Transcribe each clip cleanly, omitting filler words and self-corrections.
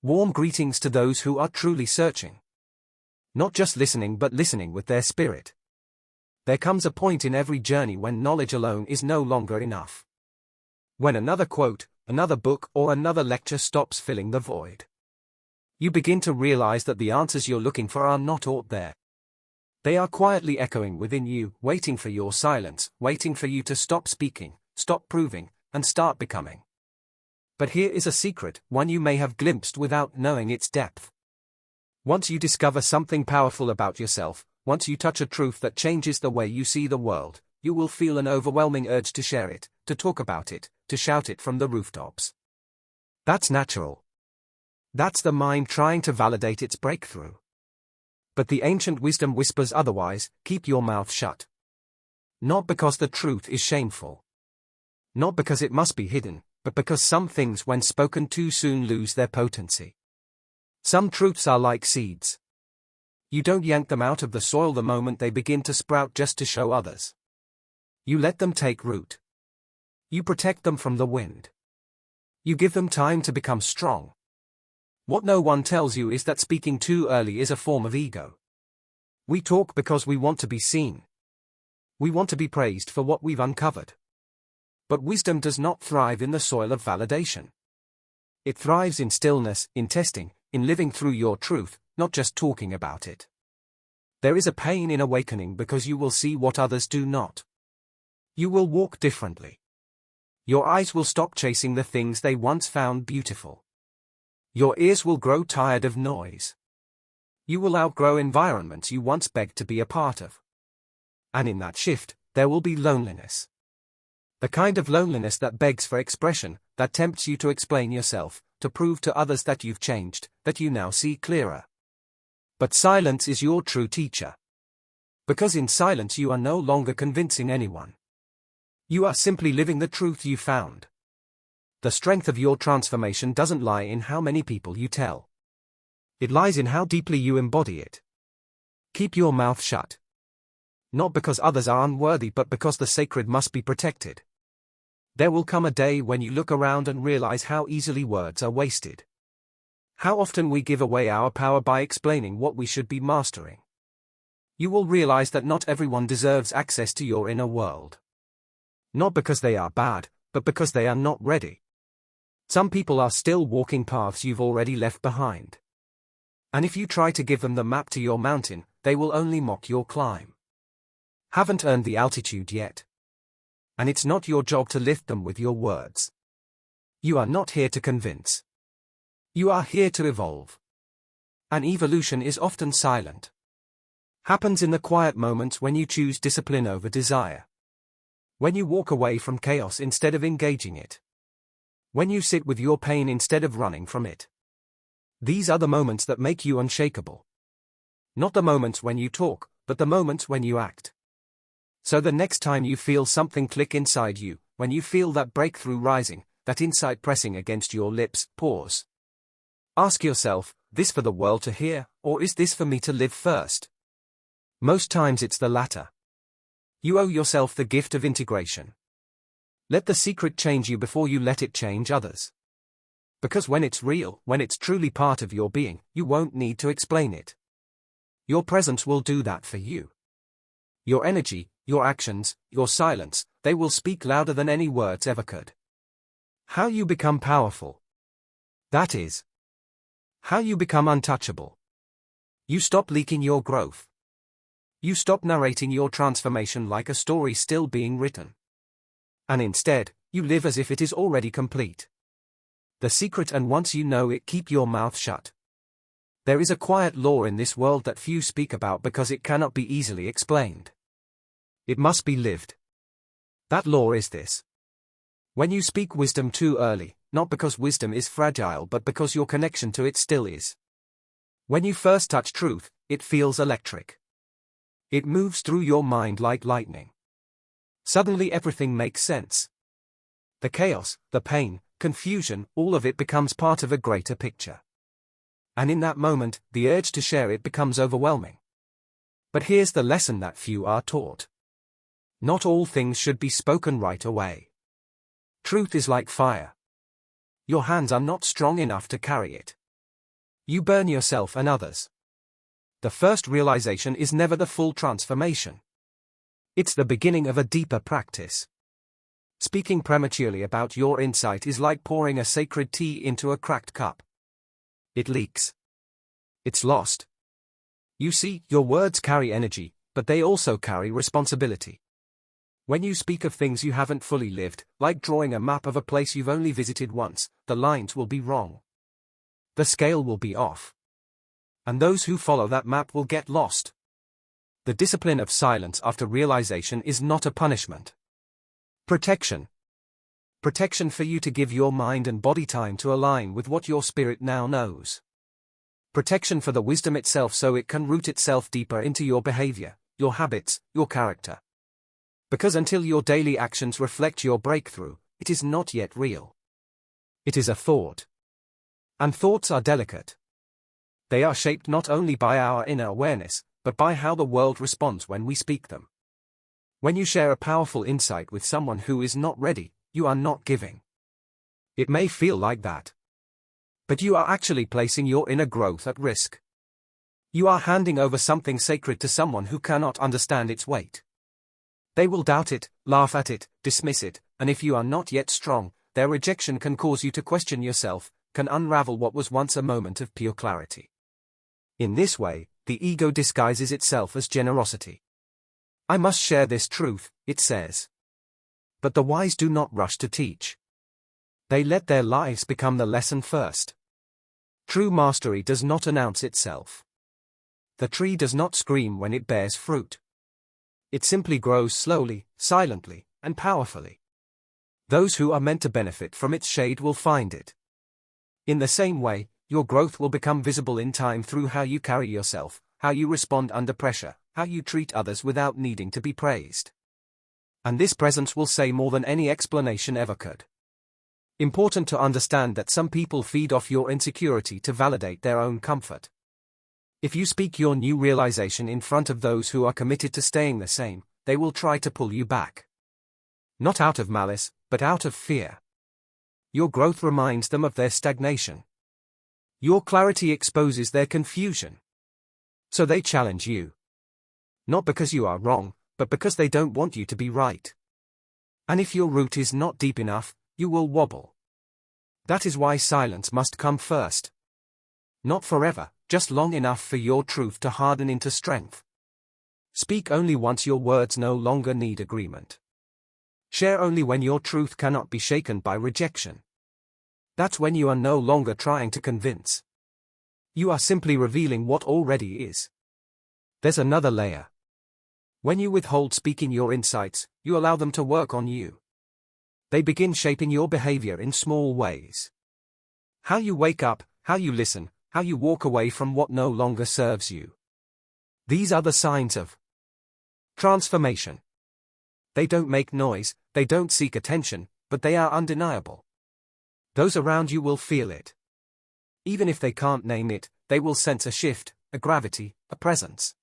Warm greetings to those who are truly searching. Not just listening but listening with their spirit. There comes a point in every journey when knowledge alone is no longer enough. When another quote, another book or another lecture stops filling the void. You begin to realize that the answers you're looking for are not out there. They are quietly echoing within you, waiting for your silence, waiting for you to stop speaking, stop proving, and start becoming. But here is a secret, one you may have glimpsed without knowing its depth. Once you discover something powerful about yourself, once you touch a truth that changes the way you see the world, you will feel an overwhelming urge to share it, to talk about it, to shout it from the rooftops. That's natural. That's the mind trying to validate its breakthrough. But the ancient wisdom whispers otherwise: keep your mouth shut. Not because the truth is shameful. Not because it must be hidden, but because some things when spoken too soon lose their potency. Some truths are like seeds. You don't yank them out of the soil the moment they begin to sprout just to show others. You let them take root. You protect them from the wind. You give them time to become strong. What no one tells you is that speaking too early is a form of ego. We talk because we want to be seen. We want to be praised for what we've uncovered. But wisdom does not thrive in the soil of validation. It thrives in stillness, in testing, in living through your truth, not just talking about it. There is a pain in awakening because you will see what others do not. You will walk differently. Your eyes will stop chasing the things they once found beautiful. Your ears will grow tired of noise. You will outgrow environments you once begged to be a part of. And in that shift, there will be loneliness. The kind of loneliness that begs for expression, that tempts you to explain yourself, to prove to others that you've changed, that you now see clearer. But silence is your true teacher. Because in silence you are no longer convincing anyone. You are simply living the truth you found. The strength of your transformation doesn't lie in how many people you tell. It lies in how deeply you embody it. Keep your mouth shut. Not because others are unworthy but because the sacred must be protected. There will come a day when you look around and realize how easily words are wasted. How often we give away our power by explaining what we should be mastering. You will realize that not everyone deserves access to your inner world. Not because they are bad, but because they are not ready. Some people are still walking paths you've already left behind. And if you try to give them the map to your mountain, they will only mock your climb. Haven't earned the altitude yet. And it's not your job to lift them with your words. You are not here to convince. You are here to evolve. And evolution is often silent. Happens in the quiet moments when you choose discipline over desire. When you walk away from chaos instead of engaging it. When you sit with your pain instead of running from it. These are the moments that make you unshakable. Not the moments when you talk, but the moments when you act. So the next time you feel something click inside you, when you feel that breakthrough rising, that insight pressing against your lips, pause. Ask yourself, this for the world to hear, or is this for me to live first? Most times it's the latter. You owe yourself the gift of integration. Let the secret change you before you let it change others. Because when it's real, when it's truly part of your being, you won't need to explain it. Your presence will do that for you. Your energy, your actions, your silence, they will speak louder than any words ever could. How you become powerful. That is. How you become untouchable. You stop leaking your growth. You stop narrating your transformation like a story still being written. And instead, you live as if it is already complete. The secret, and once you know it, keep your mouth shut. There is a quiet law in this world that few speak about because it cannot be easily explained. It must be lived. That law is this. When you speak wisdom too early, not because wisdom is fragile but because your connection to it still is. When you first touch truth, it feels electric. It moves through your mind like lightning. Suddenly everything makes sense. The chaos, the pain, confusion, all of it becomes part of a greater picture. And in that moment, the urge to share it becomes overwhelming. But here's the lesson that few are taught. Not all things should be spoken right away. Truth is like fire. Your hands are not strong enough to carry it. You burn yourself and others. The first realization is never the full transformation. It's the beginning of a deeper practice. Speaking prematurely about your insight is like pouring a sacred tea into a cracked cup. It leaks. It's lost. You see, your words carry energy, but they also carry responsibility. When you speak of things you haven't fully lived, like drawing a map of a place you've only visited once, the lines will be wrong. The scale will be off. And those who follow that map will get lost. The discipline of silence after realization is not a punishment. Protection. Protection for you to give your mind and body time to align with what your spirit now knows. Protection for the wisdom itself so it can root itself deeper into your behavior, your habits, your character. Because until your daily actions reflect your breakthrough, it is not yet real. It is a thought. And thoughts are delicate. They are shaped not only by our inner awareness, but by how the world responds when we speak them. When you share a powerful insight with someone who is not ready, you are not giving. It may feel like that. But you are actually placing your inner growth at risk. You are handing over something sacred to someone who cannot understand its weight. They will doubt it, laugh at it, dismiss it, and if you are not yet strong, their rejection can cause you to question yourself, can unravel what was once a moment of pure clarity. In this way, the ego disguises itself as generosity. I must share this truth, it says. But the wise do not rush to teach. They let their lives become the lesson first. True mastery does not announce itself. The tree does not scream when it bears fruit. It simply grows slowly, silently, and powerfully. Those who are meant to benefit from its shade will find it. In the same way, your growth will become visible in time through how you carry yourself, how you respond under pressure, how you treat others without needing to be praised. And this presence will say more than any explanation ever could. Important to understand that some people feed off your insecurity to validate their own comfort. If you speak your new realization in front of those who are committed to staying the same, they will try to pull you back. Not out of malice, but out of fear. Your growth reminds them of their stagnation. Your clarity exposes their confusion. So they challenge you. Not because you are wrong, but because they don't want you to be right. And if your root is not deep enough, you will wobble. That is why silence must come first. Not forever, just long enough for your truth to harden into strength. Speak only once your words no longer need agreement. Share only when your truth cannot be shaken by rejection. That's when you are no longer trying to convince. You are simply revealing what already is. There's another layer. When you withhold speaking your insights, you allow them to work on you. They begin shaping your behavior in small ways. How you wake up, how you listen, how you walk away from what no longer serves you. These are the signs of transformation. They don't make noise, they don't seek attention, but they are undeniable. Those around you will feel it. Even if they can't name it, they will sense a shift, a gravity, a presence.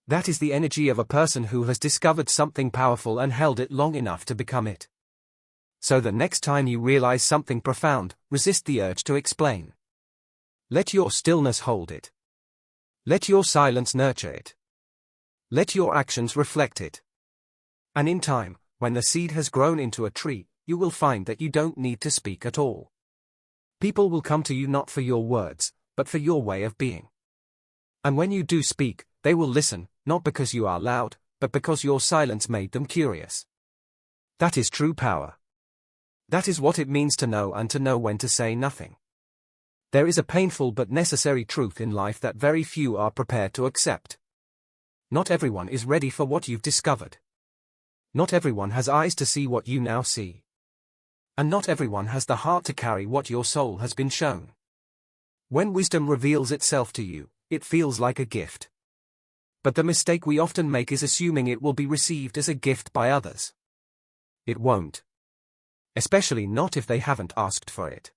That is the energy of a person who has discovered something powerful and held it long enough to become it. So the next time you realize something profound, resist the urge to explain. Let your stillness hold it. Let your silence nurture it. Let your actions reflect it. And in time, when the seed has grown into a tree, you will find that you don't need to speak at all. People will come to you not for your words, but for your way of being. And when you do speak, they will listen, not because you are loud, but because your silence made them curious. That is true power. That is what it means to know and to know when to say nothing. There is a painful but necessary truth in life that very few are prepared to accept. Not everyone is ready for what you've discovered. Not everyone has eyes to see what you now see. And not everyone has the heart to carry what your soul has been shown. When wisdom reveals itself to you, it feels like a gift. But the mistake we often make is assuming it will be received as a gift by others. It won't. Especially not if they haven't asked for it.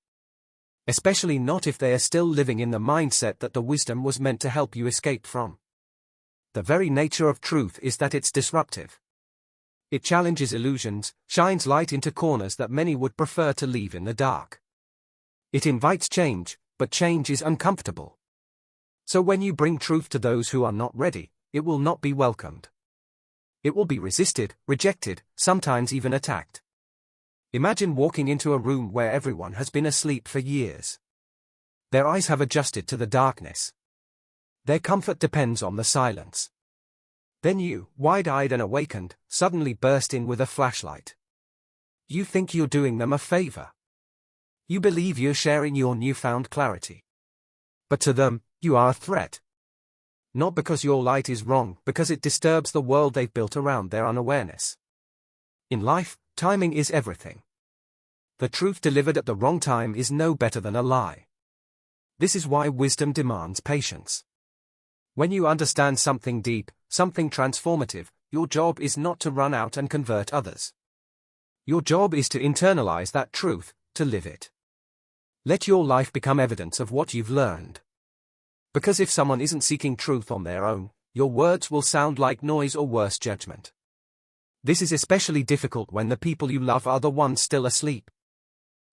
Especially not if they are still living in the mindset that the wisdom was meant to help you escape from. The very nature of truth is that it's disruptive. It challenges illusions, shines light into corners that many would prefer to leave in the dark. It invites change, but change is uncomfortable. So when you bring truth to those who are not ready, it will not be welcomed. It will be resisted, rejected, sometimes even attacked. Imagine walking into a room where everyone has been asleep for years. Their eyes have adjusted to the darkness. Their comfort depends on the silence. Then you, wide-eyed and awakened, suddenly burst in with a flashlight. You think you're doing them a favor. You believe you're sharing your newfound clarity. But to them, you are a threat. Not because your light is wrong, because it disturbs the world they've built around their unawareness. In life, timing is everything. The truth delivered at the wrong time is no better than a lie. This is why wisdom demands patience. When you understand something deep, something transformative, your job is not to run out and convert others. Your job is to internalize that truth, to live it. Let your life become evidence of what you've learned. Because if someone isn't seeking truth on their own, your words will sound like noise or worse, judgment. This is especially difficult when the people you love are the ones still asleep.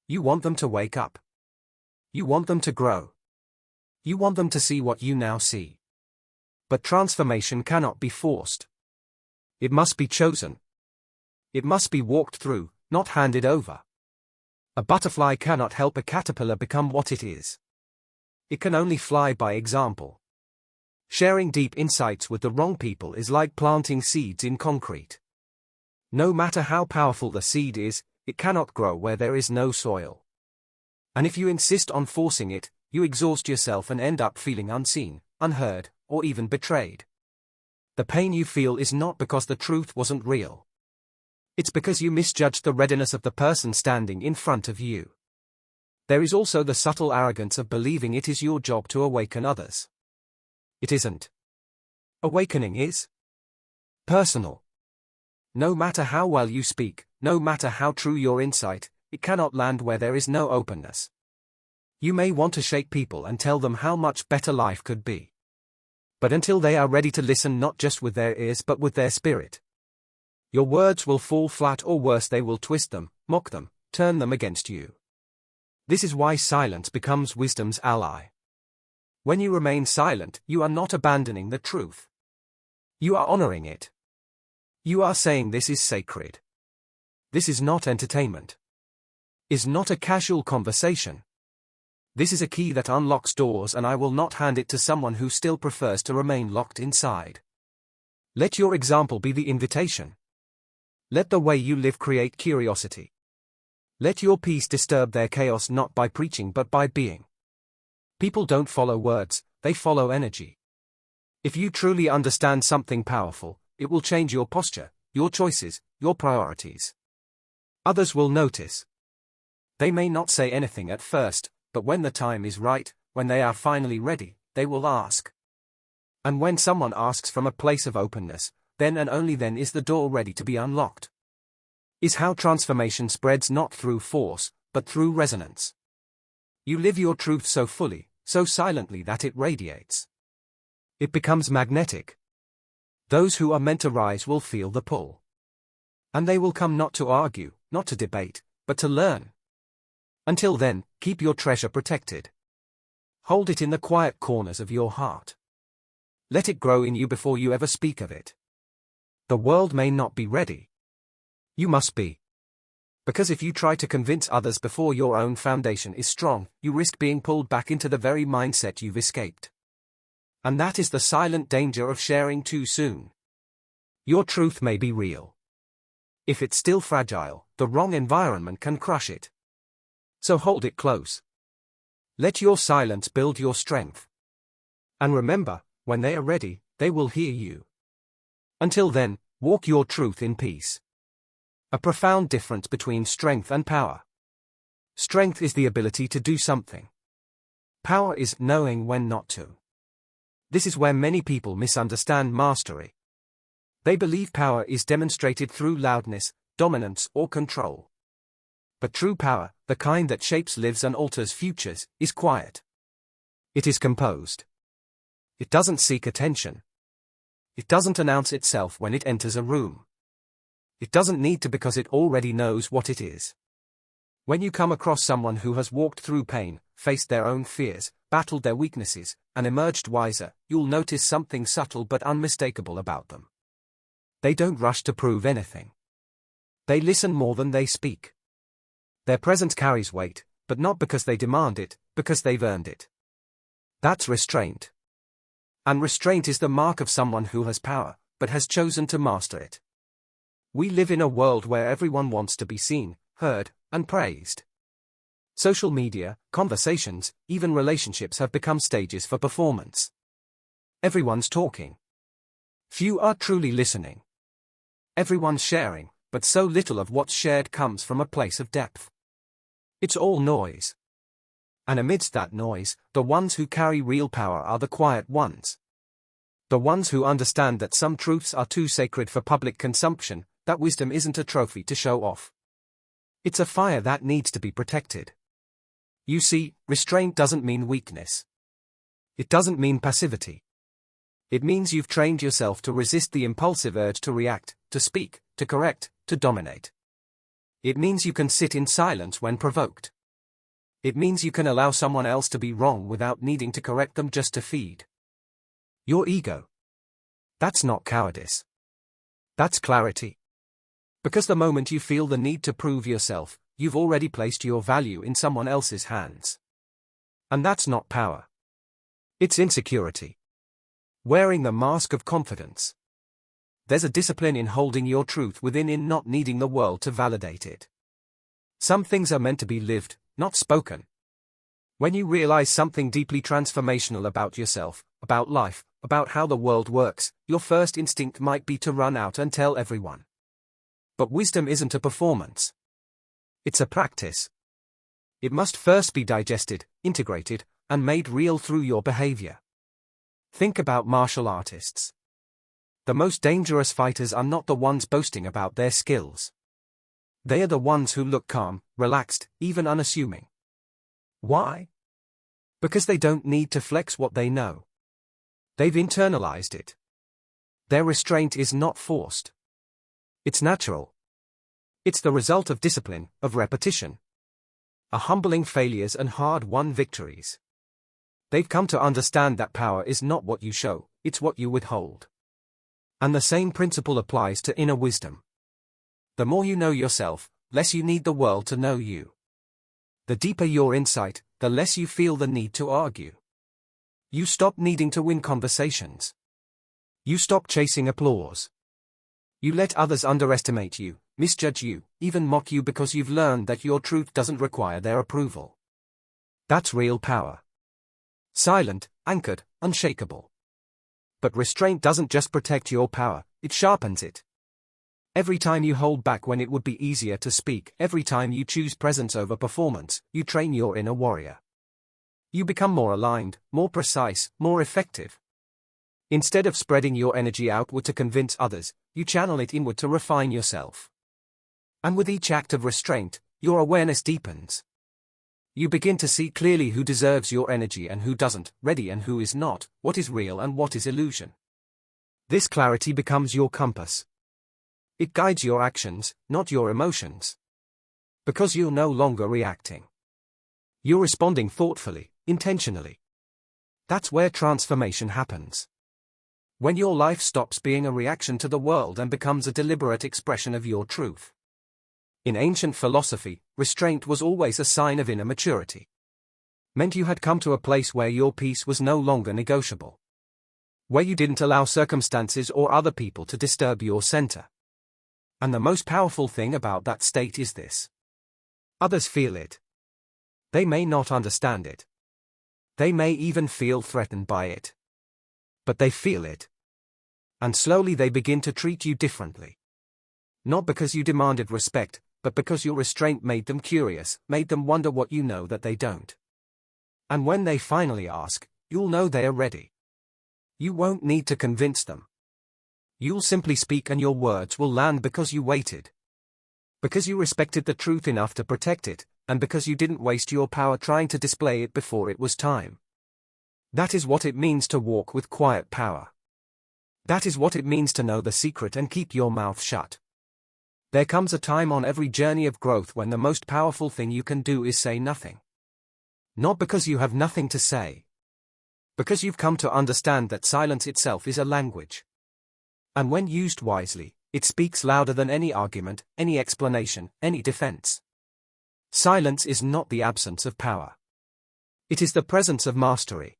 You want them to wake up. You want them to grow. You want them to see what you now see. But transformation cannot be forced. It must be chosen. It must be walked through, not handed over. A butterfly cannot help a caterpillar become what it is. It can only fly by example. Sharing deep insights with the wrong people is like planting seeds in concrete. No matter how powerful the seed is, it cannot grow where there is no soil. And if you insist on forcing it, you exhaust yourself and end up feeling unseen, unheard, or even betrayed. The pain you feel is not because the truth wasn't real. It's because you misjudged the readiness of the person standing in front of you. There is also the subtle arrogance of believing it is your job to awaken others. It isn't. Awakening is personal. No matter how well you speak, no matter how true your insight, it cannot land where there is no openness. You may want to shake people and tell them how much better life could be. But until they are ready to listen not just with their ears but with their spirit, your words will fall flat, or worse, they will twist them, mock them, turn them against you. This is why silence becomes wisdom's ally. When you remain silent, you are not abandoning the truth. You are honoring it. You are saying this is sacred. This is not entertainment. Is not a casual conversation. This is a key that unlocks doors, and I will not hand it to someone who still prefers to remain locked inside. Let your example be the invitation. Let the way you live create curiosity. Let your peace disturb their chaos, not by preaching but by being. People don't follow words, they follow energy. If you truly understand something powerful, it will change your posture, your choices, your priorities. Others will notice. They may not say anything at first, but when the time is right, when they are finally ready, they will ask. And when someone asks from a place of openness, then and only then is the door ready to be unlocked. Is how transformation spreads, not through force, but through resonance. You live your truth so fully, so silently that it radiates. It becomes magnetic. Those who are meant to rise will feel the pull. And they will come not to argue, not to debate, but to learn. Until then, keep your treasure protected. Hold it in the quiet corners of your heart. Let it grow in you before you ever speak of it. The world may not be ready. You must be. Because if you try to convince others before your own foundation is strong, you risk being pulled back into the very mindset you've escaped. And that is the silent danger of sharing too soon. Your truth may be real. If it's still fragile, the wrong environment can crush it. So hold it close. Let your silence build your strength. And remember, when they are ready, they will hear you. Until then, walk your truth in peace. A profound difference between strength and power. Strength is the ability to do something. Power is knowing when not to. This is where many people misunderstand mastery. They believe power is demonstrated through loudness, dominance, or control. But true power, the kind that shapes lives and alters futures, is quiet. It is composed. It doesn't seek attention. It doesn't announce itself when it enters a room. It doesn't need to, because it already knows what it is. When you come across someone who has walked through pain, faced their own fears, battled their weaknesses, and emerged wiser, you'll notice something subtle but unmistakable about them. They don't rush to prove anything. They listen more than they speak. Their presence carries weight, but not because they demand it, because they've earned it. That's restraint. And restraint is the mark of someone who has power, but has chosen to master it. We live in a world where everyone wants to be seen, heard, and praised. Social media, conversations, even relationships have become stages for performance. Everyone's talking. Few are truly listening. Everyone's sharing, but so little of what's shared comes from a place of depth. It's all noise. And amidst that noise, the ones who carry real power are the quiet ones. The ones who understand that some truths are too sacred for public consumption, that wisdom isn't a trophy to show off. It's a fire that needs to be protected. You see, restraint doesn't mean weakness. It doesn't mean passivity. It means you've trained yourself to resist the impulsive urge to react, to speak, to correct, to dominate. It means you can sit in silence when provoked. It means you can allow someone else to be wrong without needing to correct them just to feed your ego. That's not cowardice. That's clarity. Because the moment you feel the need to prove yourself, you've already placed your value in someone else's hands. And that's not power. It's insecurity. Wearing the mask of confidence. There's a discipline in holding your truth within, in not needing the world to validate it. Some things are meant to be lived, not spoken. When you realize something deeply transformational about yourself, about life, about how the world works, your first instinct might be to run out and tell everyone. But wisdom isn't a performance. It's a practice. It must first be digested, integrated, and made real through your behavior. Think about martial artists. The most dangerous fighters are not the ones boasting about their skills. They are the ones who look calm, relaxed, even unassuming. Why? Because they don't need to flex what they know. They've internalized it. Their restraint is not forced. It's natural. It's the result of discipline, of repetition. Humbling failures and hard-won victories. They've come to understand that power is not what you show, it's what you withhold. And the same principle applies to inner wisdom. The more you know yourself, less you need the world to know you. The deeper your insight, the less you feel the need to argue. You stop needing to win conversations. You stop chasing applause. You let others underestimate you, misjudge you, even mock you because you've learned that your truth doesn't require their approval. That's real power. Silent, anchored, unshakable. But restraint doesn't just protect your power, it sharpens it. Every time you hold back when it would be easier to speak, every time you choose presence over performance, you train your inner warrior. You become more aligned, more precise, more effective. Instead of spreading your energy outward to convince others, you channel it inward to refine yourself. And with each act of restraint, your awareness deepens. You begin to see clearly who deserves your energy and who doesn't, ready and who is not, what is real and what is illusion. This clarity becomes your compass. It guides your actions, not your emotions. Because you're no longer reacting. You're responding thoughtfully, intentionally. That's where transformation happens. When your life stops being a reaction to the world and becomes a deliberate expression of your truth. In ancient philosophy, restraint was always a sign of inner maturity. Meant you had come to a place where your peace was no longer negotiable. Where you didn't allow circumstances or other people to disturb your center. And the most powerful thing about that state is this. Others feel it. They may not understand it. They may even feel threatened by it. But they feel it. And slowly they begin to treat you differently. Not because you demanded respect, but because your restraint made them curious, made them wonder what you know that they don't. And when they finally ask, you'll know they are ready. You won't need to convince them. You'll simply speak and your words will land because you waited. Because you respected the truth enough to protect it, and because you didn't waste your power trying to display it before it was time. That is what it means to walk with quiet power. That is what it means to know the secret and keep your mouth shut. There comes a time on every journey of growth when the most powerful thing you can do is say nothing. Not because you have nothing to say. Because you've come to understand that silence itself is a language. And when used wisely, it speaks louder than any argument, any explanation, any defense. Silence is not the absence of power. It is the presence of mastery.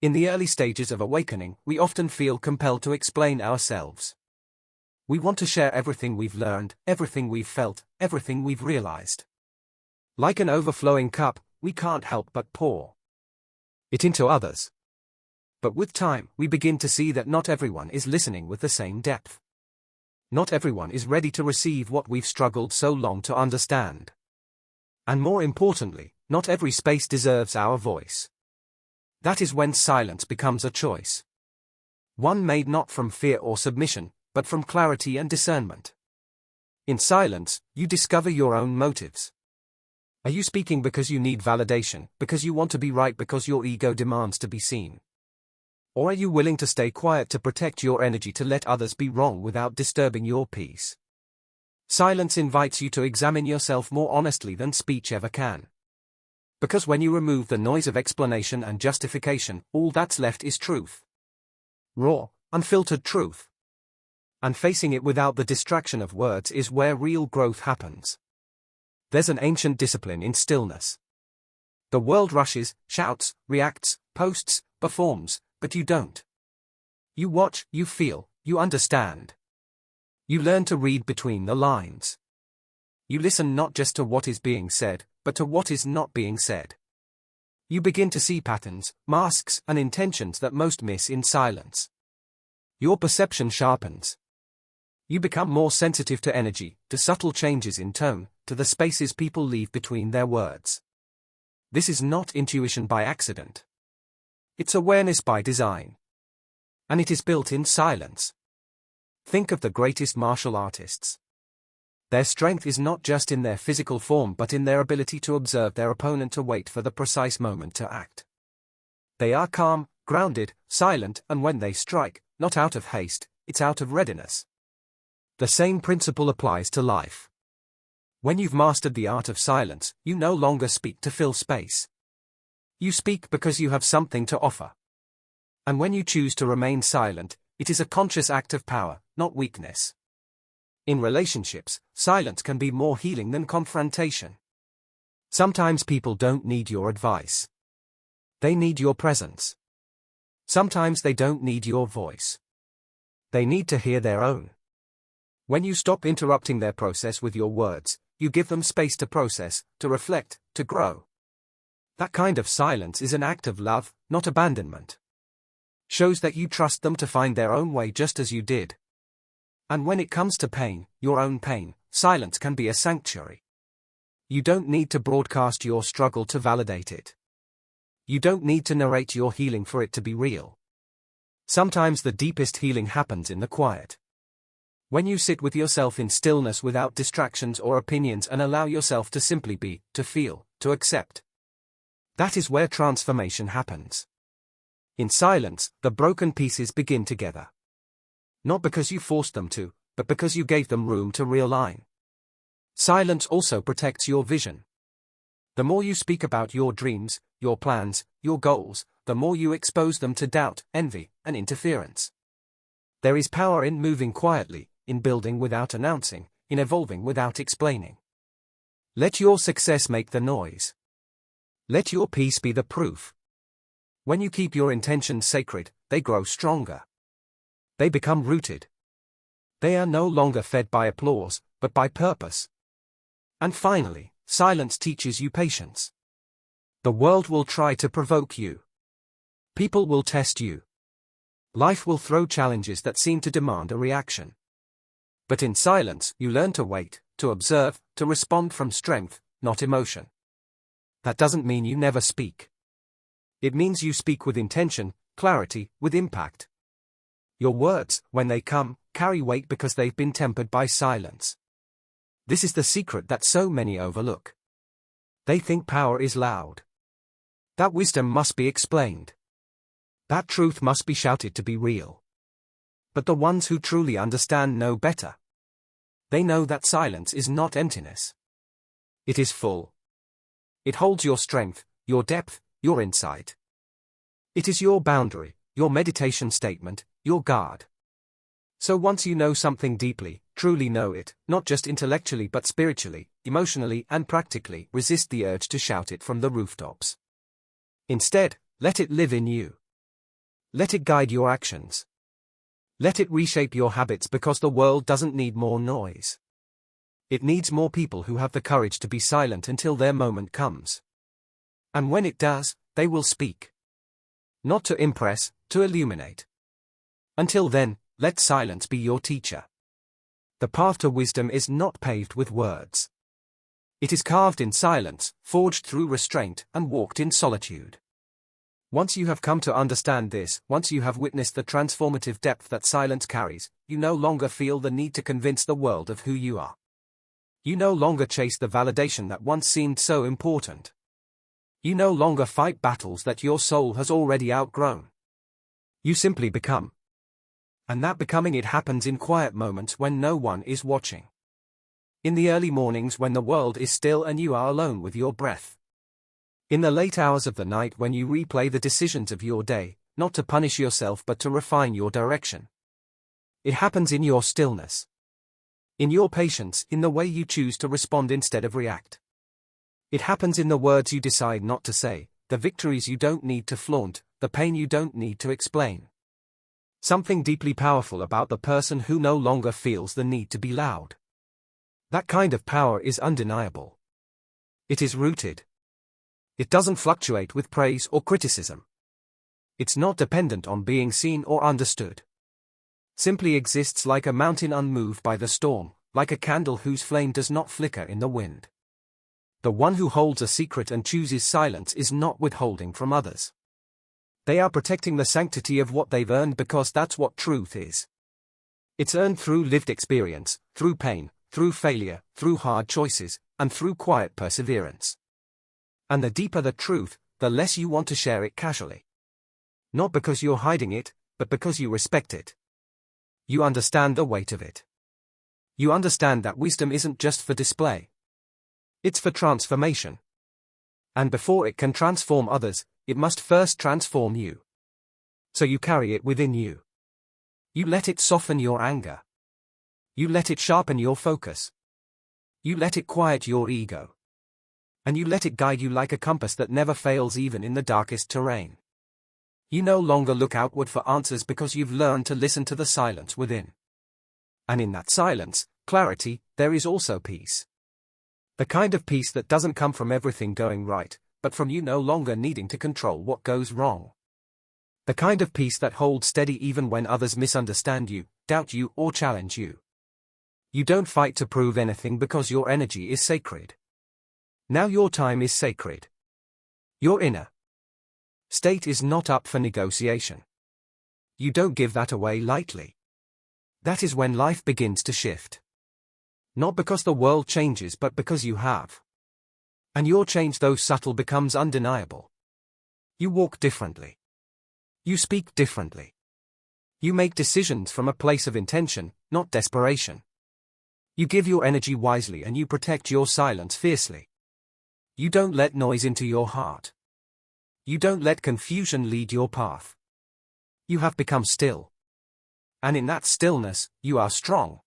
In the early stages of awakening, we often feel compelled to explain ourselves. We want to share everything we've learned, everything we've felt, everything we've realized. Like an overflowing cup, we can't help but pour it into others. But with time, we begin to see that not everyone is listening with the same depth. Not everyone is ready to receive what we've struggled so long to understand. And more importantly, not every space deserves our voice. That is when silence becomes a choice. One made not from fear or submission, but from clarity and discernment. In silence, you discover your own motives. Are you speaking because you need validation, because you want to be right, because your ego demands to be seen? Or are you willing to stay quiet to protect your energy, to let others be wrong without disturbing your peace? Silence invites you to examine yourself more honestly than speech ever can. Because when you remove the noise of explanation and justification, all that's left is truth. Raw, unfiltered truth. And facing it without the distraction of words is where real growth happens. There's an ancient discipline in stillness. The world rushes, shouts, reacts, posts, performs, but you don't. You watch, you feel, you understand. You learn to read between the lines. You listen not just to what is being said, but to what is not being said. You begin to see patterns, masks, and intentions that most miss in silence. Your perception sharpens. You become more sensitive to energy, to subtle changes in tone, to the spaces people leave between their words. This is not intuition by accident. It's awareness by design. And it is built in silence. Think of the greatest martial artists. Their strength is not just in their physical form but in their ability to observe their opponent, to wait for the precise moment to act. They are calm, grounded, silent, and when they strike, not out of haste, it's out of readiness. The same principle applies to life. When you've mastered the art of silence, you no longer speak to fill space. You speak because you have something to offer. And when you choose to remain silent, it is a conscious act of power, not weakness. In relationships, silence can be more healing than confrontation. Sometimes people don't need your advice. They need your presence. Sometimes they don't need your voice. They need to hear their own. When you stop interrupting their process with your words, you give them space to process, to reflect, to grow. That kind of silence is an act of love, not abandonment. Shows that you trust them to find their own way just as you did. And when it comes to pain, your own pain, silence can be a sanctuary. You don't need to broadcast your struggle to validate it. You don't need to narrate your healing for it to be real. Sometimes the deepest healing happens in the quiet. When you sit with yourself in stillness without distractions or opinions and allow yourself to simply be, to feel, to accept. That is where transformation happens. In silence, the broken pieces begin together. Not because you forced them to, but because you gave them room to realign. Silence also protects your vision. The more you speak about your dreams, your plans, your goals, the more you expose them to doubt, envy, and interference. There is power in moving quietly, in building without announcing, in evolving without explaining. Let your success make the noise. Let your peace be the proof. When you keep your intentions sacred, they grow stronger. They become rooted. They are no longer fed by applause, but by purpose. And finally, silence teaches you patience. The world will try to provoke you. People will test you. Life will throw challenges that seem to demand a reaction. But in silence, you learn to wait, to observe, to respond from strength, not emotion. That doesn't mean you never speak. It means you speak with intention, clarity, with impact. Your words, when they come, carry weight because they've been tempered by silence. This is the secret that so many overlook. They think power is loud. That wisdom must be explained. That truth must be shouted to be real. But the ones who truly understand know better. They know that silence is not emptiness. It is full. It holds your strength, your depth, your insight. It is your boundary, your meditation statement, your guard. So once you know something deeply, truly know it, not just intellectually but spiritually, emotionally and practically, resist the urge to shout it from the rooftops. Instead, let it live in you. Let it guide your actions. Let it reshape your habits, because the world doesn't need more noise. It needs more people who have the courage to be silent until their moment comes. And when it does, they will speak. Not to impress, to illuminate. Until then, let silence be your teacher. The path to wisdom is not paved with words. It is carved in silence, forged through restraint, and walked in solitude. Once you have come to understand this, once you have witnessed the transformative depth that silence carries, you no longer feel the need to convince the world of who you are. You no longer chase the validation that once seemed so important. You no longer fight battles that your soul has already outgrown. You simply become. And that becoming, it happens in quiet moments when no one is watching. In the early mornings when the world is still and you are alone with your breath. In the late hours of the night when you replay the decisions of your day, not to punish yourself but to refine your direction. It happens in your stillness. In your patience, in the way you choose to respond instead of react. It happens in the words you decide not to say, the victories you don't need to flaunt, the pain you don't need to explain. Something deeply powerful about the person who no longer feels the need to be loud. That kind of power is undeniable. It is rooted. It doesn't fluctuate with praise or criticism. It's not dependent on being seen or understood. Simply exists like a mountain unmoved by the storm, like a candle whose flame does not flicker in the wind. The one who holds a secret and chooses silence is not withholding from others. They are protecting the sanctity of what they've earned, because that's what truth is. It's earned through lived experience, through pain, through failure, through hard choices, and through quiet perseverance. And the deeper the truth, the less you want to share it casually. Not because you're hiding it, but because you respect it. You understand the weight of it. You understand that wisdom isn't just for display. It's for transformation. And before it can transform others, it must first transform you. So you carry it within you. You let it soften your anger. You let it sharpen your focus. You let it quiet your ego. And you let it guide you like a compass that never fails even in the darkest terrain. You no longer look outward for answers because you've learned to listen to the silence within. And in that silence, clarity, there is also peace. The kind of peace that doesn't come from everything going right, but from you no longer needing to control what goes wrong. The kind of peace that holds steady even when others misunderstand you, doubt you, or challenge you. You don't fight to prove anything because your energy is sacred. Now your time is sacred. Your inner state is not up for negotiation. You don't give that away lightly. That is when life begins to shift. Not because the world changes, but because you have. And your change, though subtle, becomes undeniable. You walk differently. You speak differently. You make decisions from a place of intention, not desperation. You give your energy wisely and you protect your silence fiercely. You don't let noise into your heart. You don't let confusion lead your path. You have become still. And in that stillness, you are strong.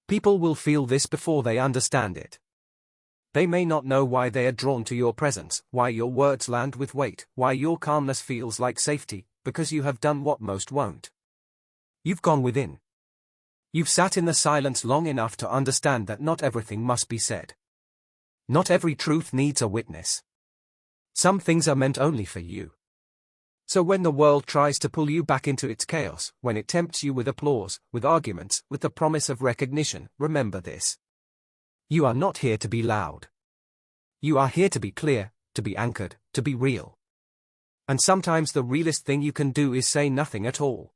People will feel this before they understand it. They may not know why they are drawn to your presence, why your words land with weight, why your calmness feels like safety, because you have done what most won't. You've gone within. You've sat in the silence long enough to understand that not everything must be said. Not every truth needs a witness. Some things are meant only for you. So when the world tries to pull you back into its chaos, when it tempts you with applause, with arguments, with the promise of recognition, remember this. You are not here to be loud. You are here to be clear, to be anchored, to be real. And sometimes the realest thing you can do is say nothing at all.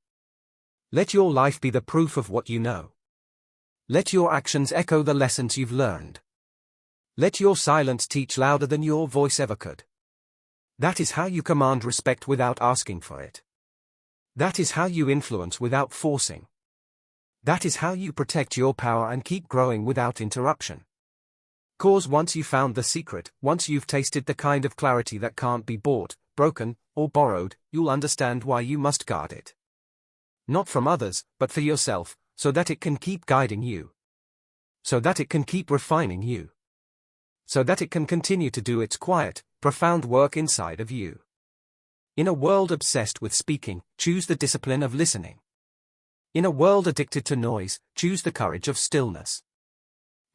Let your life be the proof of what you know. Let your actions echo the lessons you've learned. Let your silence teach louder than your voice ever could. That is how you command respect without asking for it. That is how you influence without forcing. That is how you protect your power and keep growing without interruption. Because once you found the secret, once you've tasted the kind of clarity that can't be bought, broken, or borrowed, you'll understand why you must guard it. Not from others, but for yourself, so that it can keep guiding you. So that it can keep refining you. So that it can continue to do its quiet, profound work inside of you. In a world obsessed with speaking, choose the discipline of listening. In a world addicted to noise, choose the courage of stillness.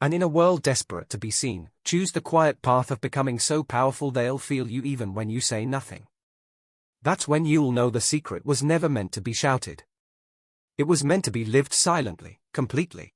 And in a world desperate to be seen, choose the quiet path of becoming so powerful they'll feel you even when you say nothing. That's when you'll know the secret was never meant to be shouted. It was meant to be lived silently, completely.